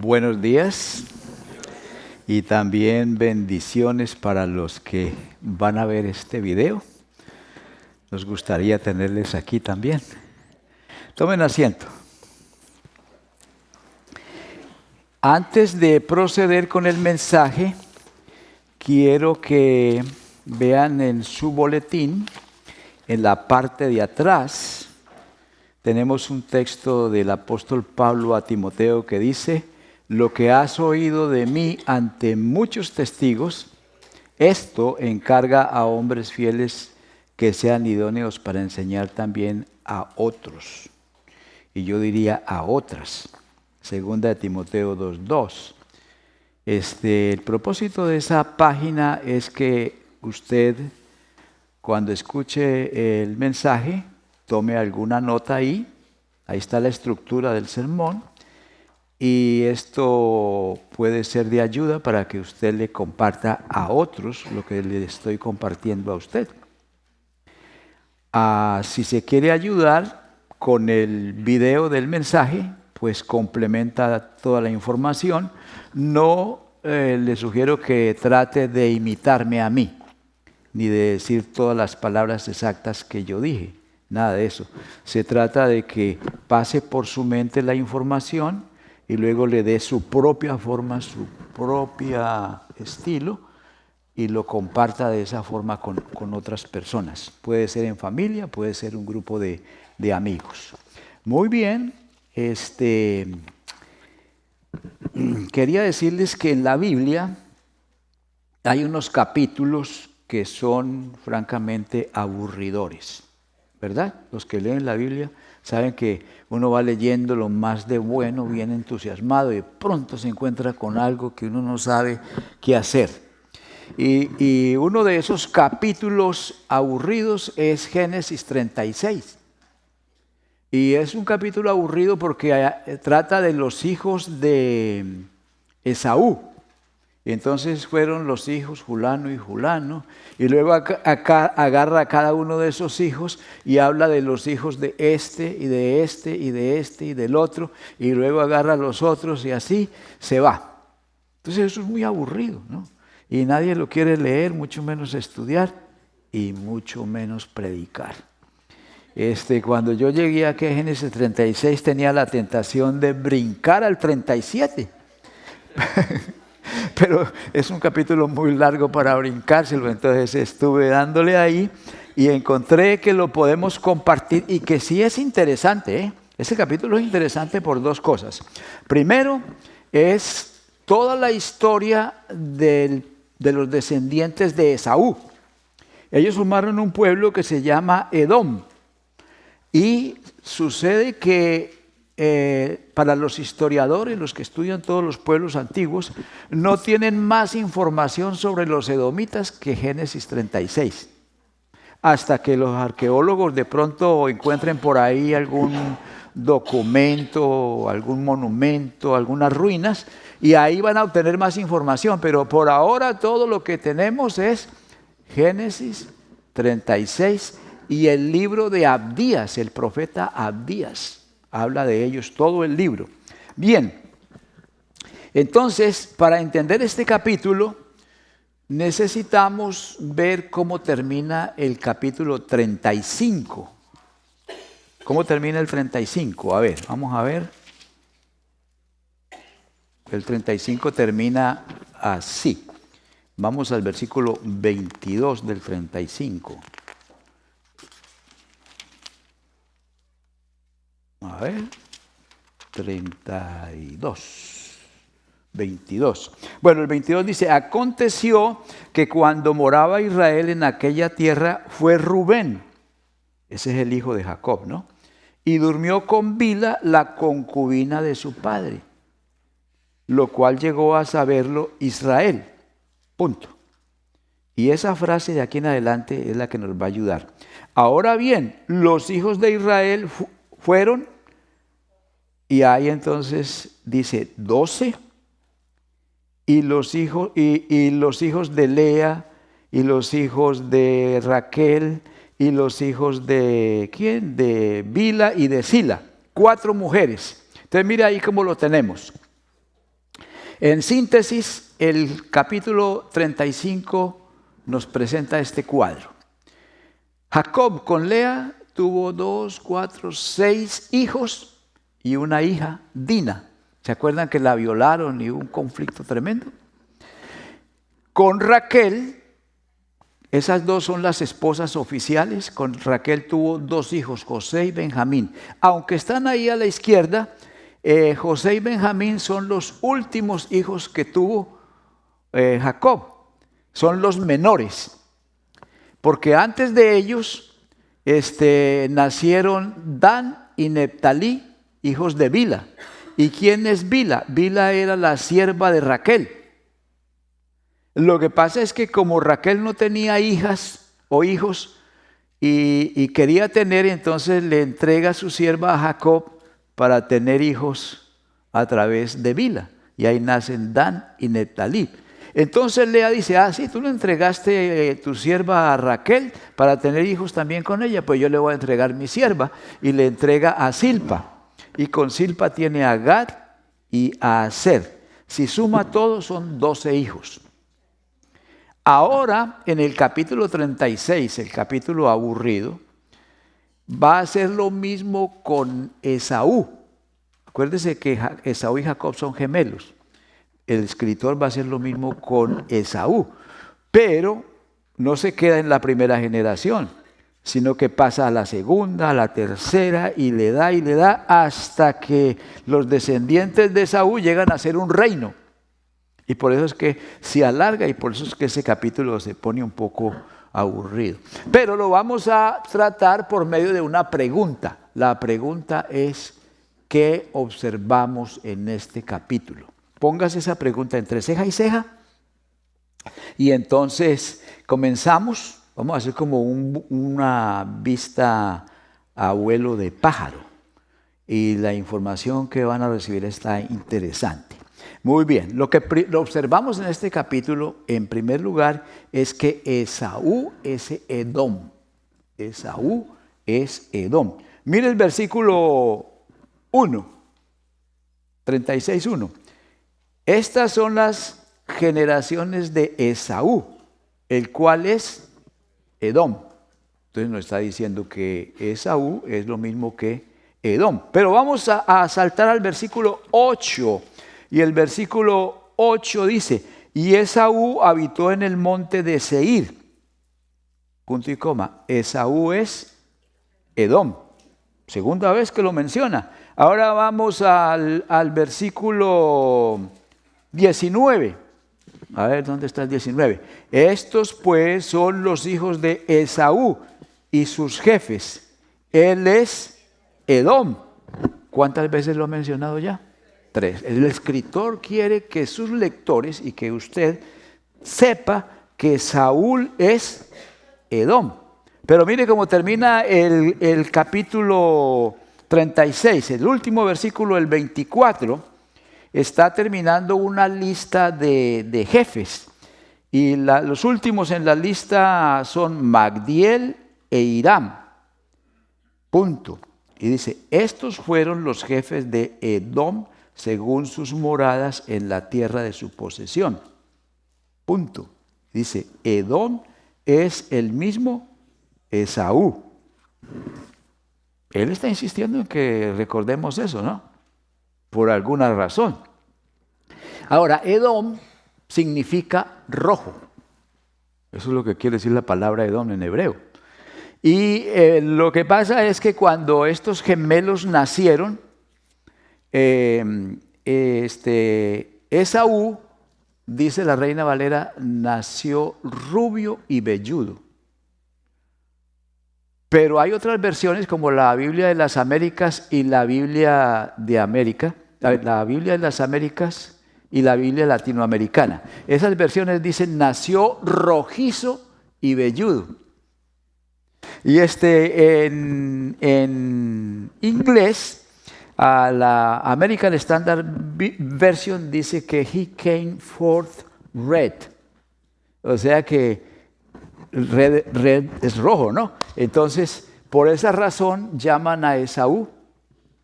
Buenos días y también bendiciones para los que van a ver este video. Nos gustaría tenerles aquí también. Tomen asiento. Antes de proceder con el mensaje, quiero que vean en su boletín, en la parte de atrás, tenemos un texto del apóstol Pablo a Timoteo que dice: lo que has oído de mí ante muchos testigos, esto encarga a hombres fieles que sean idóneos para enseñar también a otros. Y yo diría a otras. Segunda de Timoteo 2:2. El propósito de esa página es que usted, cuando escuche el mensaje, tome alguna nota ahí. Ahí está la estructura del sermón. Y esto puede ser de ayuda para que usted le comparta a otros lo que le estoy compartiendo a usted. Si se quiere ayudar con el video del mensaje, pues complementa toda la información. No le sugiero que trate de imitarme a mí, ni de decir todas las palabras exactas que yo dije. Nada de eso. Se trata de que pase por su mente la información y luego le dé su propia forma, su propio estilo, y lo comparta de esa forma con otras personas. Puede ser en familia, puede ser un grupo de amigos. Muy bien, quería decirles que en la Biblia hay unos capítulos que son francamente aburridores, ¿verdad? Los que leen la Biblia saben que uno va leyendo lo más de bueno, bien entusiasmado, y de pronto se encuentra con algo que uno no sabe qué hacer. Y uno de esos capítulos aburridos es Génesis 36. Y es un capítulo aburrido porque trata de los hijos de Esaú. Y entonces fueron los hijos fulano y fulano, y luego acá agarra a cada uno de esos hijos y habla de los hijos de este y de este y de este y del otro, y luego agarra a los otros y así se va. Entonces eso es muy aburrido, ¿no? Y nadie lo quiere leer, mucho menos estudiar y mucho menos predicar. Cuando yo llegué aquí a Génesis 36 tenía la tentación de brincar al 37. Pero es un capítulo muy largo para brincárselo, entonces estuve dándole ahí y encontré que lo podemos compartir y que sí es interesante, ¿eh? Ese capítulo es interesante por dos cosas. Primero, es toda la historia de los descendientes de Esaú. Ellos formaron un pueblo que se llama Edom, y sucede que para los historiadores, los que estudian todos los pueblos antiguos, no tienen más información sobre los edomitas que Génesis 36. Hasta que los arqueólogos de pronto encuentren por ahí algún documento, algún monumento, algunas ruinas, y ahí van a obtener más información. Pero por ahora todo lo que tenemos es Génesis 36 y el libro de Abdías, el profeta Abdías. Habla de ellos todo el libro. Bien, entonces, para entender este capítulo, necesitamos ver cómo termina el capítulo 35. ¿Cómo termina el 35? A ver, vamos a ver. El 35 termina así. Vamos al versículo 22 del 35. A ver, 32, 22. Bueno, el 22 dice: aconteció que cuando moraba Israel en aquella tierra fue Rubén, ese es el hijo de Jacob, ¿no? Y durmió con Bila, la concubina de su padre, lo cual llegó a saberlo Israel. Punto. Y esa frase de aquí en adelante es la que nos va a ayudar. Ahora bien, los hijos de Israel fueron, y ahí entonces dice 12, y los hijos de Lea, y los hijos de Raquel, y los hijos de ¿quién? De Bila y de Sila, 4 mujeres. Entonces mira ahí cómo lo tenemos. En síntesis, el capítulo 35 nos presenta este cuadro. Jacob con Lea tuvo 6 hijos y una hija, Dina. ¿Se acuerdan que la violaron y hubo un conflicto tremendo? Con Raquel, esas 2 son las esposas oficiales. Con Raquel tuvo 2 hijos, José y Benjamín. Aunque están ahí a la izquierda, José y Benjamín son los últimos hijos que tuvo Jacob. Son los menores. Porque antes de ellos nacieron Dan y Neptalí, hijos de Bilha. ¿Y quién es Bilha? Bilha era la sierva de Raquel. Lo que pasa es que como Raquel no tenía hijas o hijos y quería tener, entonces le entrega a su sierva a Jacob para tener hijos a través de Bilha. Y ahí nacen Dan y Neptalí. Entonces Lea dice, sí, tú le entregaste tu sierva a Raquel para tener hijos también con ella, pues yo le voy a entregar mi sierva, y le entrega a Zilpa. Y con Zilpa tiene a Gad y a Aser. Si suma todo, son 12 hijos. Ahora, en el capítulo 36, el capítulo aburrido, va a hacer lo mismo con Esaú. Acuérdense que Esaú y Jacob son gemelos. El escritor va a hacer lo mismo con Esaú, pero no se queda en la primera generación, sino que pasa a la segunda, a la tercera, y le da hasta que los descendientes de Esaú llegan a ser un reino. Y por eso es que se alarga, y por eso es que ese capítulo se pone un poco aburrido. Pero lo vamos a tratar por medio de una pregunta. La pregunta es, ¿qué observamos en este capítulo? Póngase esa pregunta entre ceja y ceja. Y entonces comenzamos. Vamos a hacer como una vista a vuelo de pájaro. Y la información que van a recibir está interesante. Muy bien, lo observamos en este capítulo, en primer lugar, es que Esaú es Edom. Esaú es Edom. Mire el versículo 1, 36:1. Estas son las generaciones de Esaú, el cual es Edom. Entonces nos está diciendo que Esaú es lo mismo que Edom. Pero vamos a saltar al versículo 8. Y el versículo 8 dice, y Esaú habitó en el monte de Seir. Punto y coma. Esaú es Edom. Segunda vez que lo menciona. Ahora vamos al versículo 19. A ver, ¿dónde está el 19? Estos pues son los hijos de Esaú y sus jefes. Él es Edom. ¿Cuántas veces lo ha mencionado ya? 3. El escritor quiere que sus lectores y que usted sepa que Saúl es Edom. Pero mire cómo termina el capítulo 36, el último versículo, el 24, está terminando una lista de jefes. Y los últimos en la lista son Magdiel e Hiram. Punto. Y dice, estos fueron los jefes de Edom según sus moradas en la tierra de su posesión. Punto. Dice, Edom es el mismo Esaú. Él está insistiendo en que recordemos eso, ¿no? Por alguna razón. Ahora, Edom significa rojo. Eso es lo que quiere decir la palabra Edom en hebreo. Y lo que pasa es que cuando estos gemelos nacieron, Esaú, dice la Reina Valera, nació rubio y velludo. Pero hay otras versiones como la Biblia de las Américas y la Biblia de América, la Biblia de las Américas y la Biblia latinoamericana. Esas versiones dicen nació rojizo y velludo. Y en inglés, a la American Standard Version dice que he came forth red. O sea que red es rojo, ¿no? Entonces, por esa razón llaman a Esaú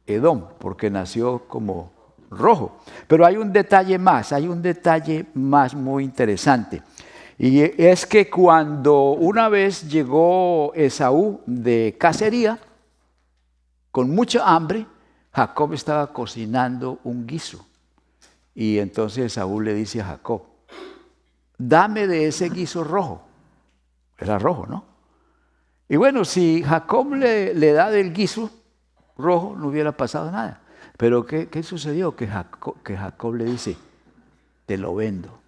Edom, porque nació como rojo. Pero hay un detalle más muy interesante. Y es que cuando una vez llegó Esaú de cacería, con mucha hambre, Jacob estaba cocinando un guiso. Y entonces Esaú le dice a Jacob, dame de ese guiso rojo. Era rojo, ¿no? Y bueno, si Jacob le da del guiso rojo, no hubiera pasado nada. Pero ¿qué sucedió? Que Jacob le dice, te lo vendo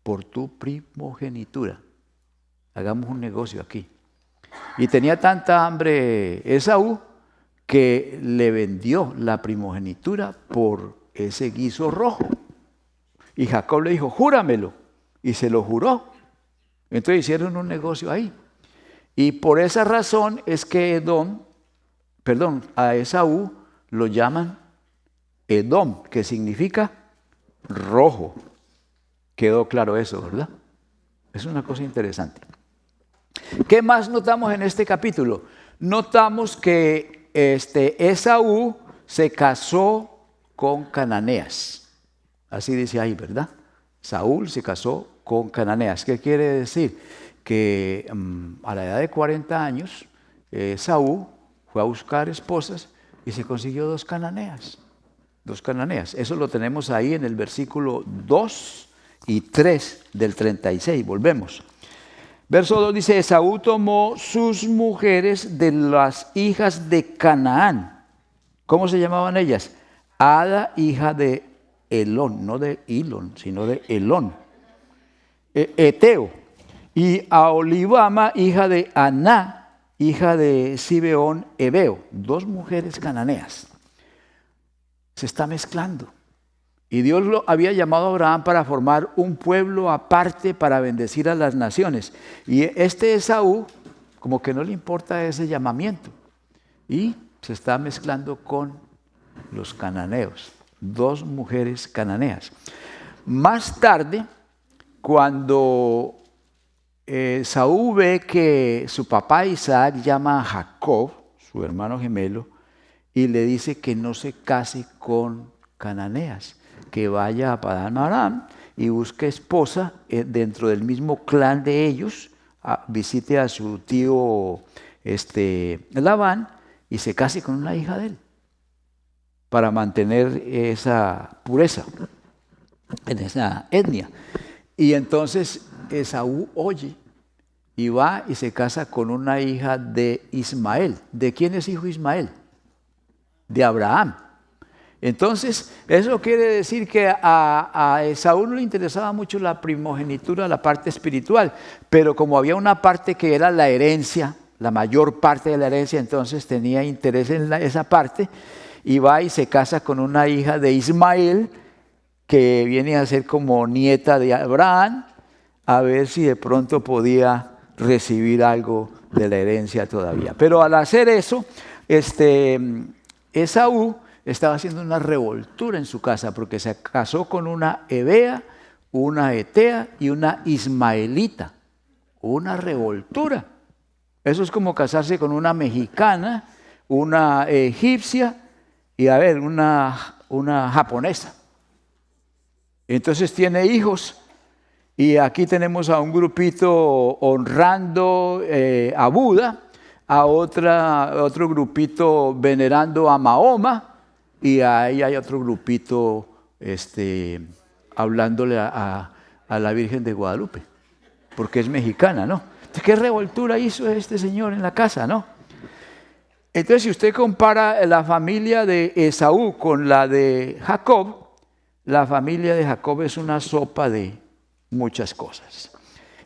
por tu primogenitura. Hagamos un negocio aquí. Y tenía tanta hambre Esaú que le vendió la primogenitura por ese guiso rojo. Y Jacob le dijo, júramelo. Y se lo juró. Entonces hicieron un negocio ahí. Y por esa razón es que a Esaú lo llaman Edom, que significa rojo. Quedó claro eso, ¿verdad? Es una cosa interesante. ¿Qué más notamos en este capítulo? Notamos que Esaú se casó con cananeas. Así dice ahí, ¿verdad? Saúl se casó con cananeas. ¿Qué quiere decir? Que a la edad de 40 años, Saúl fue a buscar esposas y se consiguió dos cananeas. Eso lo tenemos ahí en el versículo 2 y 3 del 36. Volvemos. Verso 2 dice, Esaú tomó sus mujeres de las hijas de Canaán. ¿Cómo se llamaban ellas? Ada, hija de Elón, no de Ilón, sino de Elón, Eteo. Y a Olivama, hija de Aná, hija de Sibeón, Ebeo. Dos mujeres cananeas. Se está mezclando. Y Dios lo había llamado a Abraham para formar un pueblo aparte para bendecir a las naciones. Y Esaú, como que no le importa ese llamamiento. Y se está mezclando con los cananeos. Dos mujeres cananeas. Más tarde, cuando Esaú ve que su papá Isaac llama a Jacob, su hermano gemelo, y le dice que no se case con cananeas, que vaya a Padán Aram y busque esposa dentro del mismo clan de ellos, visite a su tío Labán y se case con una hija de él, para mantener esa pureza en esa etnia. Y entonces Esaú oye y va y se casa con una hija de Ismael. ¿De quién es hijo Ismael? De Abraham. Entonces, eso quiere decir que a Esaú no le interesaba mucho la primogenitura, la parte espiritual, pero como había una parte que era la herencia, la mayor parte de la herencia, entonces tenía interés en esa parte, y va y se casa con una hija de Ismael, que viene a ser como nieta de Abraham, a ver si de pronto podía recibir algo de la herencia todavía. Pero al hacer eso, Esaú estaba haciendo una revoltura en su casa, porque se casó con una hebea, una etea y una ismaelita. Una revoltura. Eso es como casarse con una mexicana, una egipcia y una japonesa. Entonces tiene hijos. Y aquí tenemos a un grupito honrando a Buda, a otro grupito venerando a Mahoma, y ahí hay otro grupito hablándole a la Virgen de Guadalupe, porque es mexicana, ¿no? Entonces, ¿qué revoltura hizo este señor en la casa, no? Entonces, si usted compara la familia de Esaú con la de Jacob, la familia de Jacob es una sopa de muchas cosas.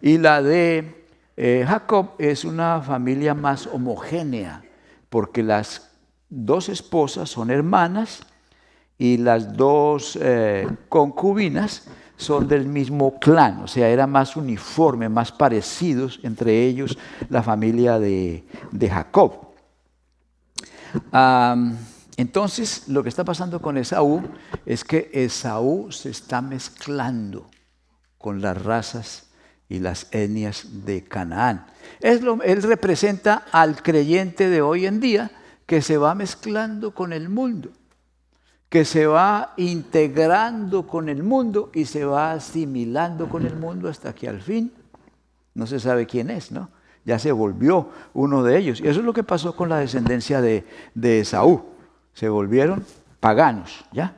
Y la de Jacob es una familia más homogénea, porque las dos esposas son hermanas y las dos concubinas son del mismo clan, o sea, era más uniforme, más parecidos entre ellos la familia de Jacob. Entonces, lo que está pasando con Esaú es que Esaú se está mezclando con las razas y las etnias de Canaán. Él representa al creyente de hoy en día que se va mezclando con el mundo, que se va integrando con el mundo y se va asimilando con el mundo hasta que al fin no se sabe quién es, ¿no? Ya se volvió uno de ellos. Y eso es lo que pasó con la descendencia de Esaú. Se volvieron paganos, ¿ya?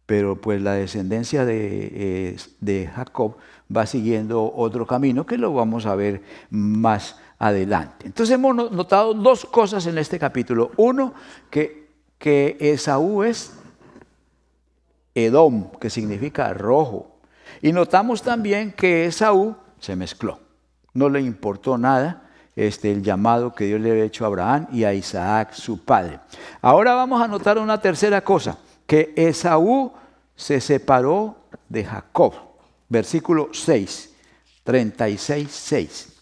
Pero pues la descendencia de Jacob va siguiendo otro camino que lo vamos a ver más adelante. Entonces hemos notado dos cosas en este capítulo. Uno, que Esaú es Edom, que significa rojo. Y notamos también que Esaú se mezcló. No le importó nada el llamado que Dios le había hecho a Abraham y a Isaac, su padre. Ahora vamos a notar una tercera cosa, que Esaú se separó de Jacob. Versículo 6, 36, 6.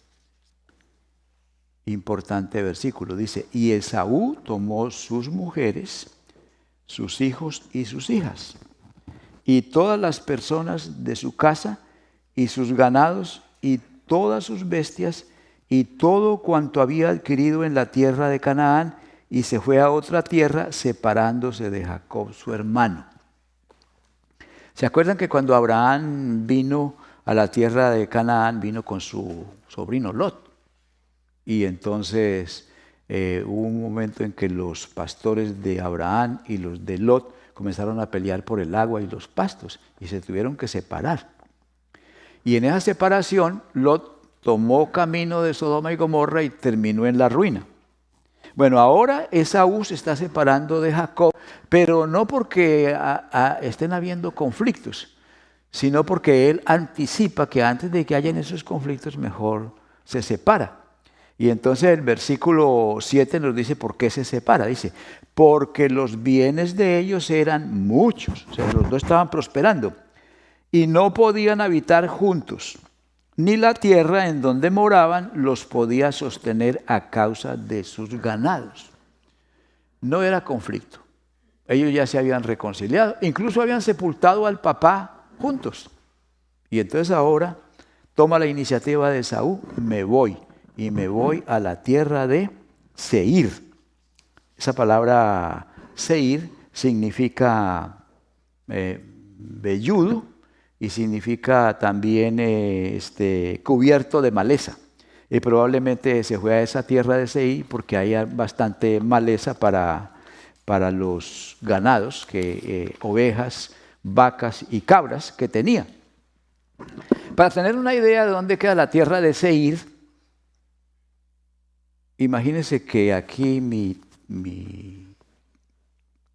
Importante versículo, dice, y Esaú tomó sus mujeres, sus hijos y sus hijas, y todas las personas de su casa, y sus ganados, y todas sus bestias, y todo cuanto había adquirido en la tierra de Canaán, y se fue a otra tierra, separándose de Jacob, su hermano. ¿Se acuerdan que cuando Abraham vino a la tierra de Canaán, vino con su sobrino Lot? Y entonces hubo un momento en que los pastores de Abraham y los de Lot comenzaron a pelear por el agua y los pastos y se tuvieron que separar. Y en esa separación, Lot tomó camino de Sodoma y Gomorra y terminó en la ruina. Bueno, ahora Esaú se está separando de Jacob, pero no porque estén habiendo conflictos, sino porque él anticipa que antes de que hayan esos conflictos, mejor se separa. Y entonces el versículo 7 nos dice por qué se separa. Dice, porque los bienes de ellos eran muchos, o sea, los dos estaban prosperando, y no podían habitar juntos, ni la tierra en donde moraban los podía sostener a causa de sus ganados. No era conflicto. Ellos ya se habían reconciliado, incluso habían sepultado al papá juntos. Y entonces ahora toma la iniciativa de Esaú, me voy a la tierra de Seir. Esa palabra Seir significa velludo y significa también cubierto de maleza. Y probablemente se fue a esa tierra de Seir porque hay bastante maleza para los ganados, ovejas, vacas y cabras que tenía. Para tener una idea de dónde queda la tierra de Seir, imagínense que aquí mi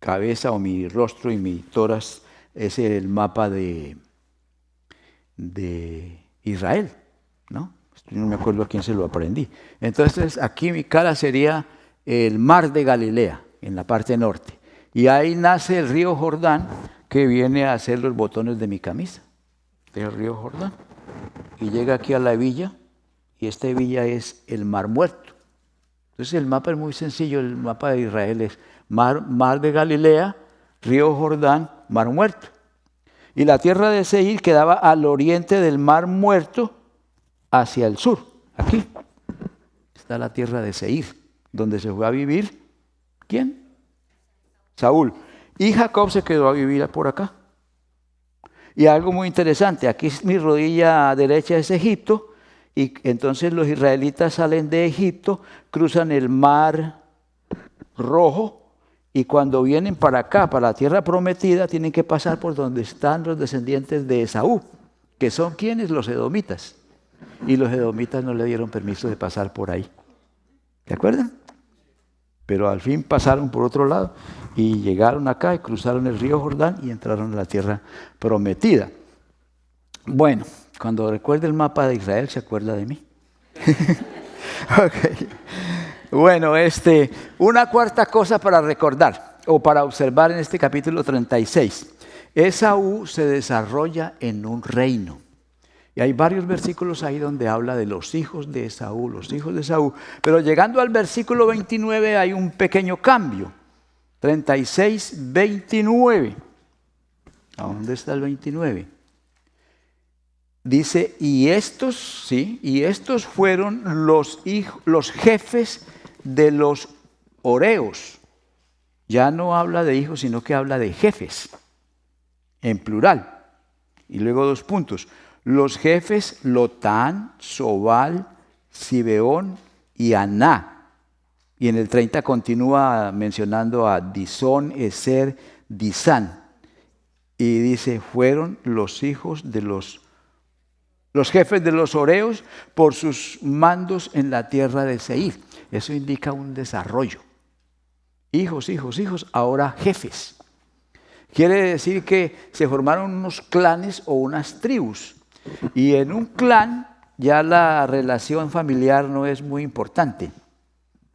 cabeza o mi rostro y mi tórax es el mapa de Israel, ¿no? No me acuerdo a quién se lo aprendí. Entonces aquí mi cara sería el mar de Galilea, en la parte norte. Y ahí nace el río Jordán, que viene a hacer los botones de mi camisa, del río Jordán. Y llega aquí a la villa, y esta villa es el Mar Muerto. Entonces el mapa es muy sencillo, el mapa de Israel es mar de Galilea, río Jordán, Mar Muerto. Y la tierra de Seir quedaba al oriente del Mar Muerto hacia el sur. Aquí está la tierra de Seir, donde se fue a vivir, ¿quién? Saúl. Y Jacob se quedó a vivir por acá. Y algo muy interesante, aquí mi rodilla derecha es Egipto, y entonces los israelitas salen de Egipto, cruzan el Mar Rojo, y cuando vienen para acá, para la tierra prometida, tienen que pasar por donde están los descendientes de Esaú, que son ¿quiénes? Los edomitas. Y los edomitas no le dieron permiso de pasar por ahí. ¿De acuerdan? Pero al fin pasaron por otro lado y llegaron acá y cruzaron el río Jordán y entraron a la tierra prometida. Bueno, cuando recuerde el mapa de Israel, se acuerda de mí. Okay. Bueno, una cuarta cosa para recordar o para observar en este capítulo 36. Esaú se desarrolla en un reino. Y hay varios versículos ahí donde habla de los hijos de Esaú, los hijos de Esaú. Pero llegando al versículo 29 hay un pequeño cambio. 36, 29. ¿A dónde está el 29? Dice, y estos fueron los jefes de los horeos. Ya no habla de hijos, sino que habla de jefes, en plural. Y luego 2 puntos. Los jefes Lotán, Sobal, Zibeón y Aná. Y en el 30 continúa mencionando a Disón, Ezer, Disán. Y dice, fueron los hijos de los jefes de los horeos por sus mandos en la tierra de Seir. Eso indica un desarrollo. Hijos, hijos, hijos, ahora jefes. Quiere decir que se formaron unos clanes o unas tribus. Y en un clan ya la relación familiar no es muy importante.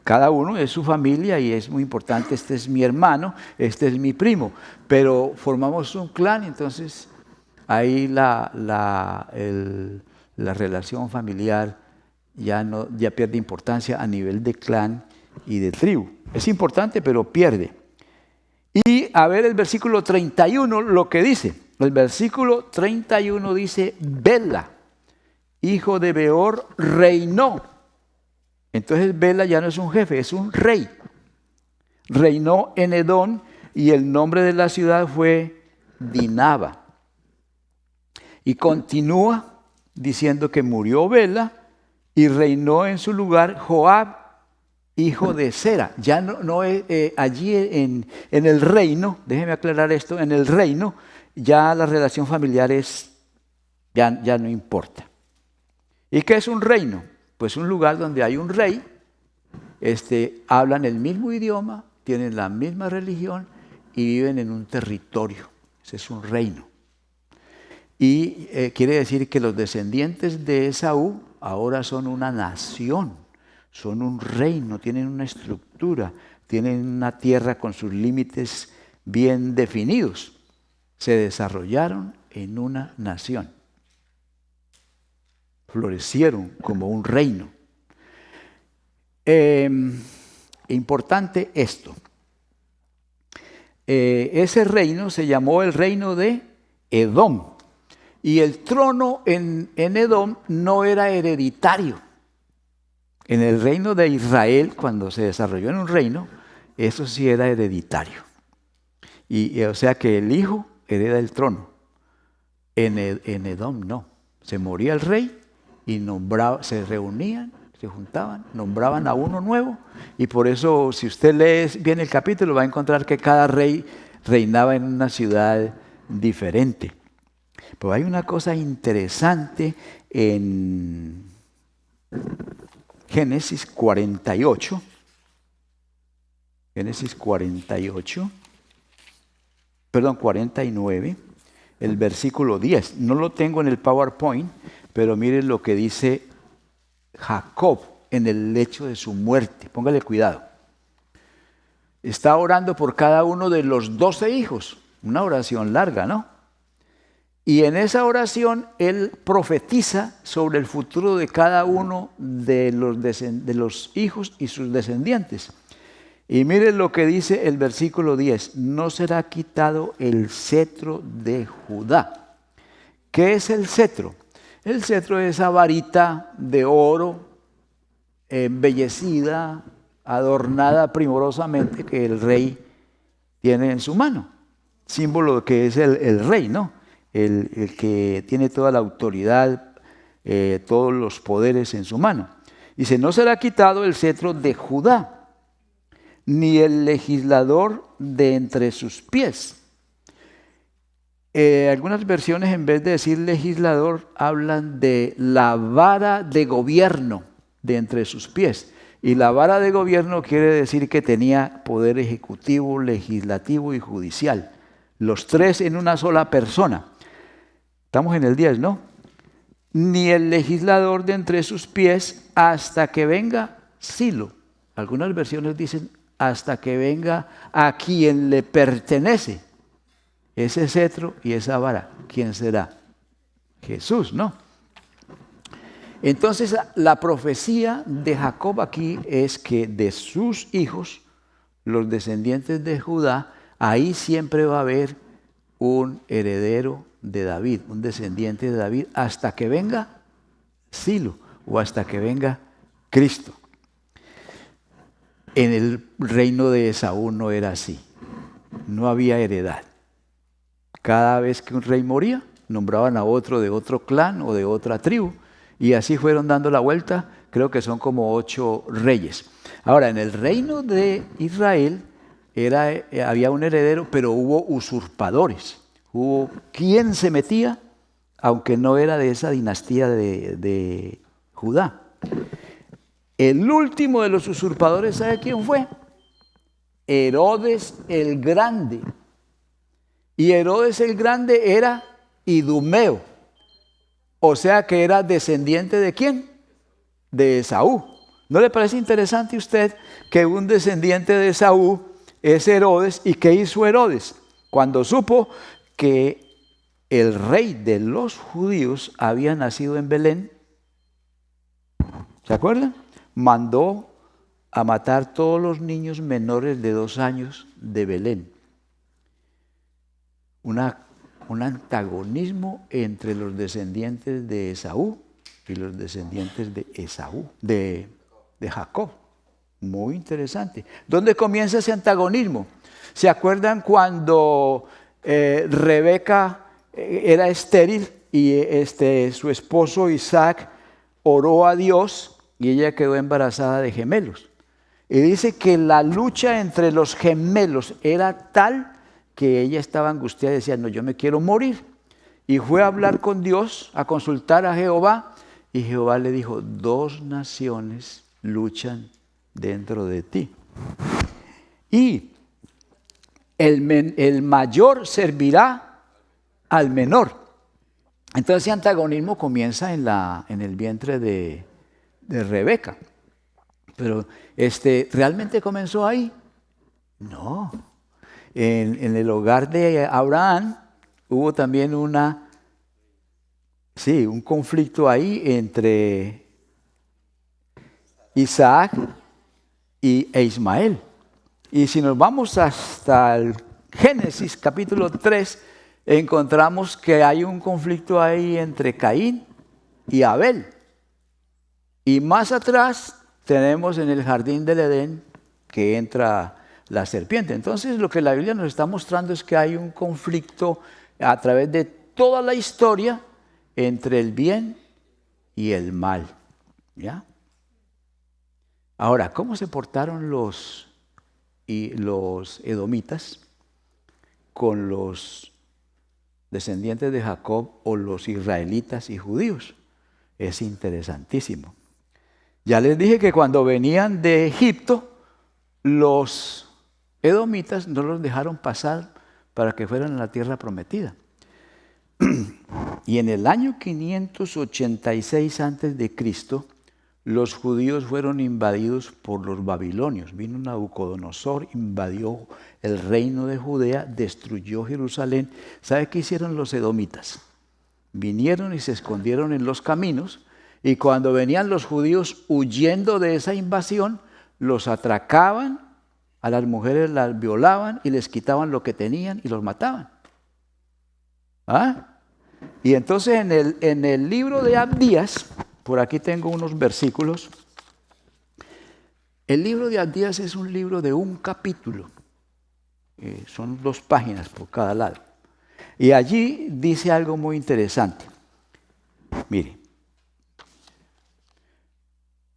Cada uno es su familia y es muy importante. Este es mi hermano, este es mi primo. Pero formamos un clan, entonces ahí la relación familiar ya pierde importancia a nivel de clan y de tribu. Es importante, pero pierde. Y a ver el versículo 31 lo que dice. El versículo 31 dice, Bela, hijo de Beor, reinó. Entonces Bela ya no es un jefe, es un rey. Reinó en Edom y el nombre de la ciudad fue Dinaba. Y continúa diciendo que murió Bela y reinó en su lugar Joab, hijo de Zera. Ya no es allí en el reino, déjeme aclarar esto, en el reino ya la relación familiar ya no importa. ¿Y qué es un reino? Pues un lugar donde hay un rey, hablan el mismo idioma, tienen la misma religión y viven en un territorio. Ese es un reino. Y quiere decir que los descendientes de Esaú ahora son una nación, son un reino, tienen una estructura, tienen una tierra con sus límites bien definidos. Se desarrollaron en una nación. Florecieron como un reino. Importante esto. Ese reino se llamó el reino de Edom. Y el trono en Edom no era hereditario. En el reino de Israel, cuando se desarrolló en un reino, eso sí era hereditario. Y o sea que el hijo hereda el trono. En Edom no. Se moría el rey y se reunían, se juntaban, nombraban a uno nuevo. Y por eso, si usted lee bien el capítulo, va a encontrar que cada rey reinaba en una ciudad diferente. Pero hay una cosa interesante en Génesis 48. Génesis 48. Perdón, 49. El versículo 10. No lo tengo en el PowerPoint, pero miren lo que dice Jacob en el lecho de su muerte. Póngale cuidado. Está orando por cada uno de los 12 hijos. Una oración larga, ¿no? Y en esa oración él profetiza sobre el futuro de cada uno de los hijos y sus descendientes. Y miren lo que dice el versículo 10. No será quitado el cetro de Judá. ¿Qué es el cetro? El cetro es esa varita de oro, embellecida, adornada primorosamente que el rey tiene en su mano. Símbolo de que es el rey, ¿no? El que tiene toda la autoridad, todos los poderes en su mano. Dice, no será quitado el cetro de Judá, ni el legislador de entre sus pies. Algunas versiones, en vez de decir legislador, hablan de la vara de gobierno de entre sus pies. Y la vara de gobierno quiere decir que tenía poder ejecutivo, legislativo y judicial. Los tres en una sola persona. Estamos en el 10, ¿no? Ni el legislador de entre sus pies hasta que venga Silo. Algunas versiones dicen hasta que venga a quien le pertenece ese cetro y esa vara. ¿Quién será? Jesús, ¿no? Entonces la profecía de Jacob aquí es que de sus hijos, los descendientes de Judá, ahí siempre va a haber un heredero de David, un descendiente de David, hasta que venga Silo o hasta que venga Cristo. En el reino de Esaú no era así. No había heredad. Cada vez que un rey moría, nombraban a otro de otro clan o de otra tribu. Y así fueron dando la vuelta. Creo que son como 8 reyes. Ahora, en el reino de Israel había un heredero, pero hubo usurpadores. Hubo quien se metía, aunque no era de esa dinastía de Judá. El último de los usurpadores, ¿sabe quién fue? Herodes el Grande. Y Herodes el Grande era idumeo. O sea que era descendiente ¿de quién? De Esaú. ¿No le parece interesante a usted que un descendiente de Esaú es Herodes? ¿Y qué hizo Herodes? Cuando supo que el rey de los judíos había nacido en Belén, ¿se acuerdan? Mandó a matar todos los niños menores de 2 años de Belén. Un antagonismo entre los descendientes de Esaú y los descendientes de Jacob. Muy interesante. ¿Dónde comienza ese antagonismo? ¿Se acuerdan cuando Rebeca era estéril y su esposo Isaac oró a Dios y ella quedó embarazada de gemelos? Y dice que la lucha entre los gemelos era tal que ella estaba angustiada y decía, no, yo me quiero morir. Y fue a hablar con Dios, a consultar a Jehová, y Jehová le dijo, 2 naciones luchan dentro de ti. Y el mayor servirá al menor. Entonces ese antagonismo comienza en el vientre de Rebeca. Pero ¿realmente comenzó ahí? No. En el hogar de Abraham hubo también un conflicto ahí entre Isaac e Ismael. Y si nos vamos hasta el Génesis capítulo 3, encontramos que hay un conflicto ahí entre Caín y Abel. Y más atrás tenemos en el jardín del Edén que entra la serpiente. Entonces lo que la Biblia nos está mostrando es que hay un conflicto a través de toda la historia entre el bien y el mal. ¿Ya? Ahora, ¿cómo se portaron los edomitas con los descendientes de Jacob o los israelitas y judíos? Es interesantísimo. Ya les dije que cuando venían de Egipto, los edomitas no los dejaron pasar para que fueran a la tierra prometida. Y en el año 586 a.C., los judíos fueron invadidos por los babilonios. Vino Nabucodonosor, invadió el reino de Judea, destruyó Jerusalén. ¿Sabe qué hicieron los edomitas? Vinieron y se escondieron en los caminos, y cuando venían los judíos huyendo de esa invasión, los atracaban, a las mujeres las violaban y les quitaban lo que tenían y los mataban. ¿Ah? Y entonces en el libro de Abdías, por aquí tengo unos versículos. El libro de Abdías es un libro de un capítulo. Son 2 páginas por cada lado. Y allí dice algo muy interesante. Mire.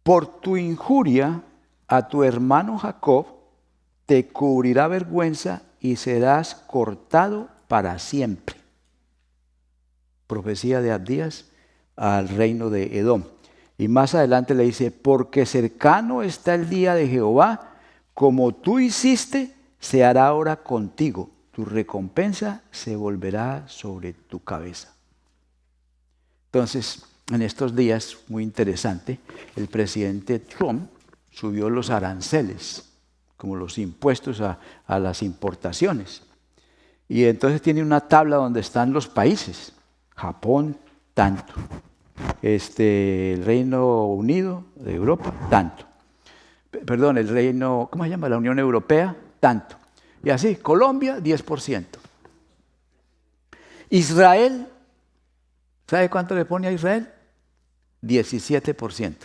Por tu injuria a tu hermano Jacob te cubrirá vergüenza y serás cortado para siempre. Profecía de Abdías al reino de Edom. Y más adelante le dice, porque cercano está el día de Jehová, como tú hiciste, se hará ahora contigo. Tu recompensa se volverá sobre tu cabeza. Entonces, en estos días, muy interesante, el presidente Trump subió los aranceles, como los impuestos a las importaciones. Y entonces tiene una tabla donde están los países. Japón, tanto. El Reino Unido de Europa, tanto. Perdón, el Reino, ¿cómo se llama? La Unión Europea, tanto. Y así, Colombia, 10%. Israel, ¿sabe cuánto le pone a Israel? 17%.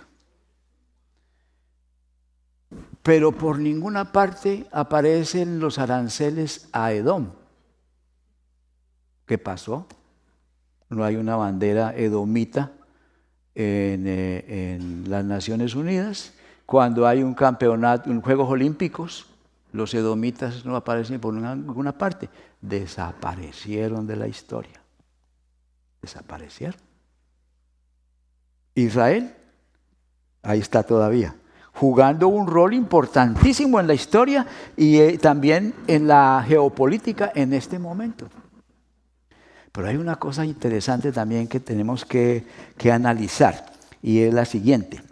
pero por ninguna parte aparecen los aranceles a Edom. ¿Qué pasó? No hay una bandera edomita en las Naciones Unidas. Cuando hay un campeonato, en Juegos Olímpicos, los edomitas no aparecen por ninguna parte. Desaparecieron de la historia. Desaparecieron. Israel, ahí está todavía, jugando un rol importantísimo en la historia y también en la geopolítica en este momento. Pero hay una cosa interesante también que tenemos que analizar, y es la siguiente.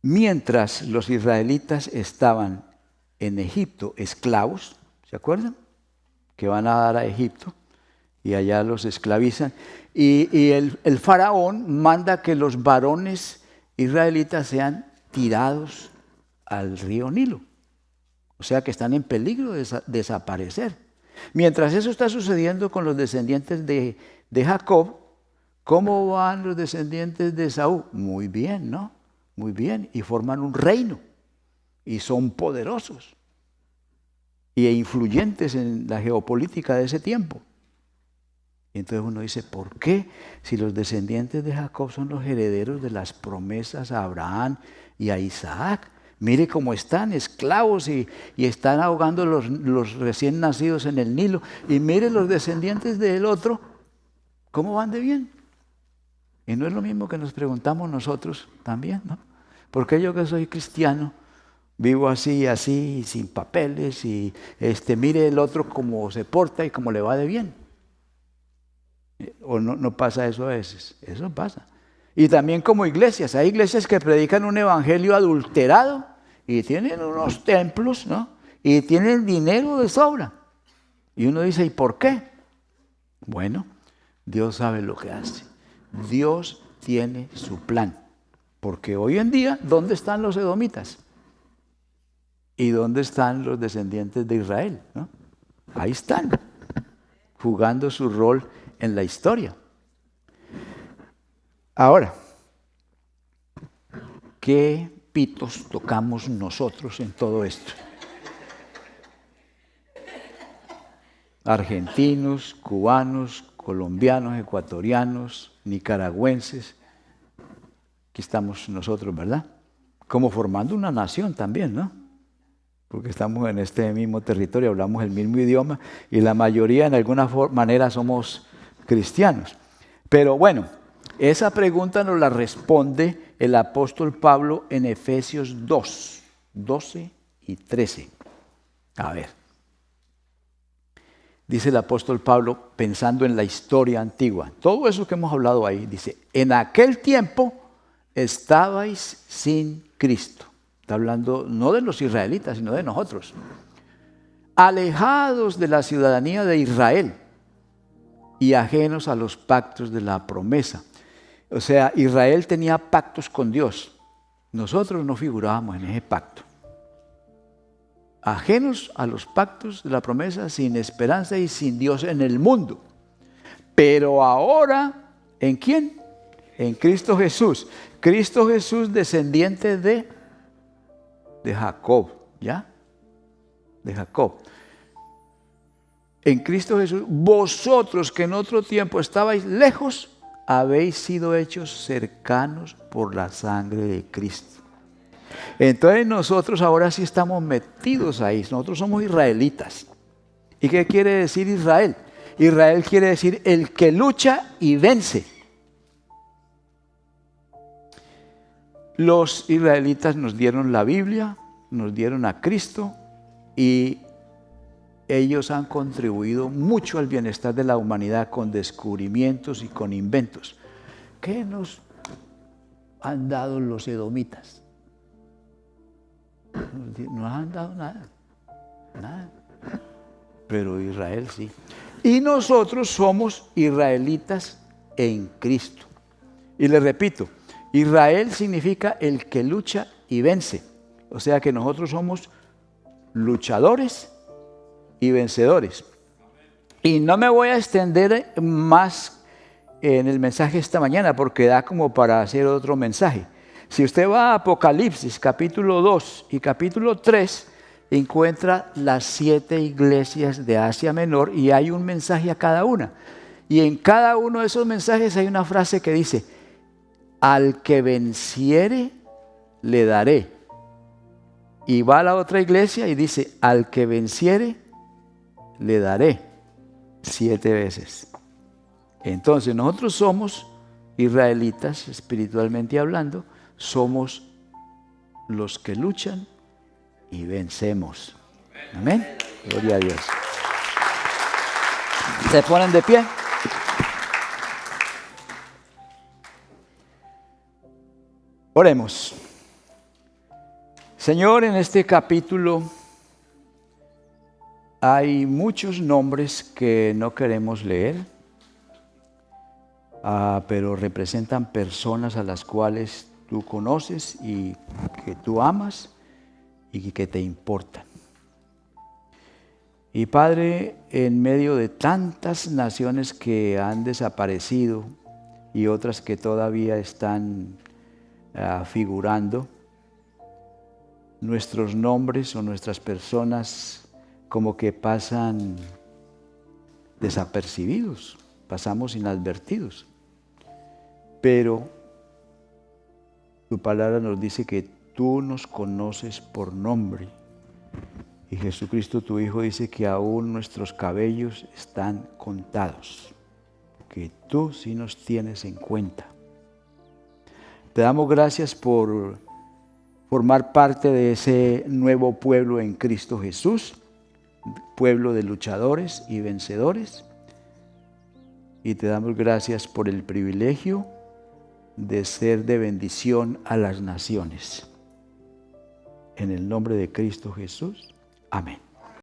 Mientras los israelitas estaban en Egipto esclavos, ¿se acuerdan? Que van a dar a Egipto y allá los esclavizan. Y el faraón manda que los varones israelitas sean tirados al río Nilo. O sea que están en peligro de desaparecer. Mientras eso está sucediendo con los descendientes de Jacob, ¿cómo van los descendientes de Esaú? Muy bien, ¿no? Muy bien. Y forman un reino. Y son poderosos. E influyentes en la geopolítica de ese tiempo. Y entonces uno dice, ¿por qué? Si los descendientes de Jacob son los herederos de las promesas a Abraham y a Isaac. Mire cómo están esclavos y están ahogando los recién nacidos en el Nilo. Y mire los descendientes del otro, ¿cómo van de bien? Y no es lo mismo que nos preguntamos nosotros también, ¿no? ¿Por qué yo que soy cristiano vivo así, sin papeles? Y mire el otro cómo se porta y cómo le va de bien. ¿O no pasa eso a veces? Eso pasa. Y también como iglesias. Hay iglesias que predican un evangelio adulterado y tienen unos templos, ¿no? Y tienen dinero de sobra. Y uno dice, ¿y por qué? Bueno, Dios sabe lo que hace. Dios tiene su plan. Porque hoy en día, ¿dónde están los edomitas? ¿Y dónde están los descendientes de Israel? ¿No? Ahí están, jugando su rol en la historia. Ahora, ¿qué pitos tocamos nosotros en todo esto? Argentinos, cubanos, colombianos, ecuatorianos, nicaragüenses. Aquí estamos nosotros, ¿verdad? Como formando una nación también, ¿no? Porque estamos en este mismo territorio, hablamos el mismo idioma y la mayoría en alguna manera somos cristianos. Pero bueno, esa pregunta nos la responde el apóstol Pablo en Efesios 2, 12 y 13. A ver. Dice el apóstol Pablo, pensando en la historia antigua, todo eso que hemos hablado ahí, dice, en aquel tiempo estabais sin Cristo. Está hablando no de los israelitas, sino de nosotros. Alejados de la ciudadanía de Israel y ajenos a los pactos de la promesa. O sea, Israel tenía pactos con Dios. Nosotros no figurábamos en ese pacto. Ajenos a los pactos de la promesa, sin esperanza y sin Dios en el mundo. Pero ahora, ¿en quién? En Cristo Jesús. Cristo Jesús, descendiente de Jacob, ¿ya? De Jacob. En Cristo Jesús, vosotros que en otro tiempo estabais lejos, habéis sido hechos cercanos por la sangre de Cristo. Entonces nosotros ahora sí estamos metidos ahí, nosotros somos israelitas. ¿Y qué quiere decir Israel? Israel quiere decir el que lucha y vence. Los israelitas nos dieron la Biblia, nos dieron a Cristo y ellos han contribuido mucho al bienestar de la humanidad con descubrimientos y con inventos. ¿Qué nos han dado los edomitas? No han dado nada, nada. Pero Israel sí. Y nosotros somos israelitas en Cristo. Y les repito, Israel significa el que lucha y vence. O sea que nosotros somos luchadores y vencedores. Y no me voy a extender más en el mensaje esta mañana porque da como para hacer otro mensaje. Si usted va a Apocalipsis capítulo 2 y capítulo 3, encuentra las 7 iglesias de Asia Menor y hay un mensaje a cada una. Y en cada uno de esos mensajes hay una frase que dice: al que venciere, le daré. Y va a la otra iglesia y dice: al que venciere, le daré 7 veces. Entonces nosotros somos israelitas, espiritualmente hablando, somos los que luchan y vencemos. Amén. Gloria a Dios. ¿Se ponen de pie? Oremos. Señor, en este capítulo hay muchos nombres que no queremos leer, pero representan personas a las cuales tú conoces y que tú amas y que te importan. Y Padre, en medio de tantas naciones que han desaparecido y otras que todavía están figurando, nuestros nombres o nuestras personas como que pasan desapercibidos, pasamos inadvertidos. Pero tu palabra nos dice que tú nos conoces por nombre. Y Jesucristo, tu Hijo, dice que aún nuestros cabellos están contados, que tú sí nos tienes en cuenta. Te damos gracias por formar parte de ese nuevo pueblo en Cristo Jesús, pueblo de luchadores y vencedores. Y te damos gracias por el privilegio de ser de bendición a las naciones. En el nombre de Cristo Jesús. Amén.